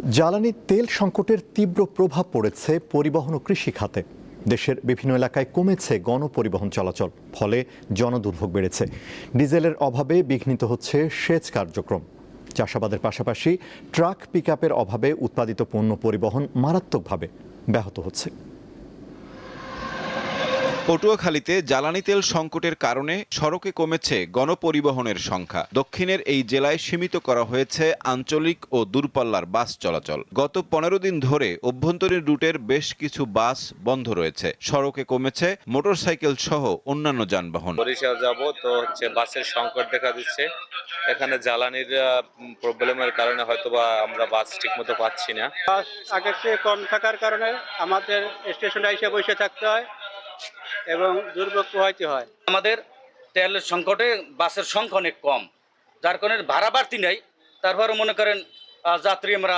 জ্বালানি তেল সংকটের তীব্র প্রভাব পড়েছে পরিবহন ও কৃষি খাতে। দেশের বিভিন্ন এলাকায় কমেছে গণপরিবহন চলাচল, ফলে জনদুর্ভোগ বেড়েছে। ডিজেলের অভাবে বিঘ্নিত হচ্ছে সেচ কার্যক্রম। চাষাবাদের পাশাপাশি ট্রাক পিকআপের অভাবে উৎপাদিত পণ্য পরিবহন মারাত্মকভাবে ব্যাহত হচ্ছে। পটুয়াখালীতে জ্বালানি তেল সংকটের কারণে সড়কে কমেছে গণপরিবহনের সংখ্যা। দক্ষিণের এই জেলায় সীমিত করা হয়েছে আঞ্চলিক ও দূরপাল্লার বাস চলাচল। গত 15 দিন ধরে অভ্যন্তরীণ রুটের বেশ কিছু বাস বন্ধ রয়েছে। সড়কে কমেছে মোটরসাইকেল সহ অন্যান্য যানবাহন। বরিশাল যাব তো বাসের সংকট দেখা দিচ্ছে। এখানে জ্বালানির প্রবলেমের কারণে হয়তোবা আমরা বাস ঠিকমতো পাচ্ছি না। বাস আগের চেয়ে কম থাকার কারণে আমাদের স্টেশনে এসে বসে থাকতে হয় এবং দুর্ভোগ পোহাইতে হয়। আমাদের তেলের সংকটে বাসের সংখ্যা অনেক কম, যার কারণে ভাড়া বাড়তি নেই। তারপরে মনে করেন যাত্রী আমরা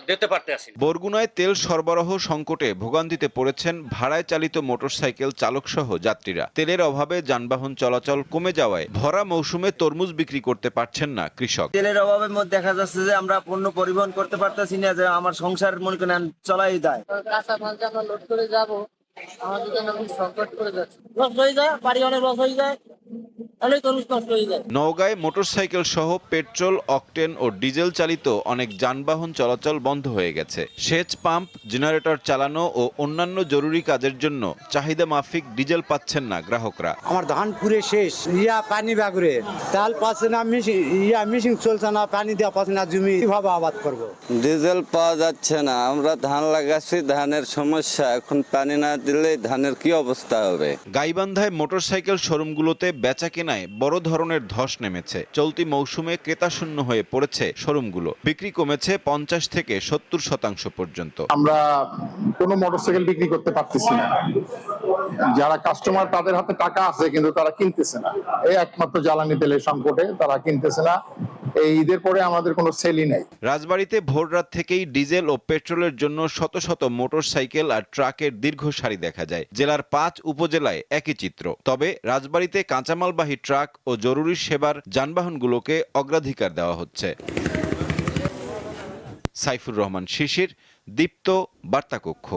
দিতে পারতে আসি। বরগুনায় তেল সরবরাহ সংকটে ভোগান্তিতে পড়েছেন ভাড়ায় চালিত মোটরসাইকেল চালক সহ যাত্রীরা। তেলের অভাবে যানবাহন চলাচল কমে যাওয়ায় ভরা মৌসুমে তরমুজ বিক্রি করতে পারছেন না কৃষক। তেলের অভাবের মধ্যে দেখা যাচ্ছে যে আমরা পণ্য পরিবহন করতে পারতেছি না, যে আমার সংসার মনে করেন চলাই দেয়। কাঁচা মাল আমরা লোড করে যাব, আমাদের জন্য সংকট করে যাচ্ছে। লস হয়ে যায়, বাড়ি অনেক লস হয়ে যায়, নওগাঁয় মোটরসাইকেল সহ পেট্রোল, অকটেন ও ডিজেল চালিত অনেক যানবাহন চলাচল বন্ধ হয়ে গেছে। সেচ পাম্প, জেনারেটর চালানো ও অন্যান্য জরুরি কাজের জন্য চাহিদা মাফিক ডিজেল পাচ্ছেন না গ্রাহকরা। আমার ধান পুরে শেষ, পানি বাগুরে তাল পাচ্ছে না, মিশিং চলছে না, পানি দেওয়া পাচ্ছে না, জমি কিভাবে আবাদ করব। ডিজেল পাওয়া যাচ্ছে না, আমরা ধান লাগাচ্ছি, ধানের সমস্যা, এখন পানি না দিলে ধানের কি অবস্থা হবে। গাইবান্ধায় মোটরসাইকেল শোরুমগুলোতে বেচা কেনায় বড় ধরনের ধস নেমেছে। চলতি মৌসুমে ক্রেতাশূন্য হয়ে পড়েছে শোরুমগুলো। বিক্রি কমেছে 50 থেকে 70% পর্যন্ত। আমরা কোনো মোটরসাইকেল বিক্রি করতে পারতেছি না। যারা কাস্টমার তাদের হাতে টাকা আছে কিন্তু তারা কিনতেছে না। এই একমাত্র জ্বালানি তেলের সংকটে তারা কিনতেছে না। এই ঈদের পরে আমাদের কোনো সেলই নাই। রাজবাড়ীতে ভোররাত থেকেই ডিজেল ও পেট্রোলের জন্য শত শত মোটরসাইকেল আর ট্রাকের দীর্ঘ সারি দেখা যায়। জেলার 5 উপজেলায় একই চিত্র। তবে রাজবাড়ীতে কাঁচামালবাহী ট্রাক ও জরুরি সেবার যানবাহনগুলোকে অগ্রাধিকার দেওয়া হচ্ছে। সাইফুর রহমান শিশির, দীপ্ত, বার্তা কক্ষ।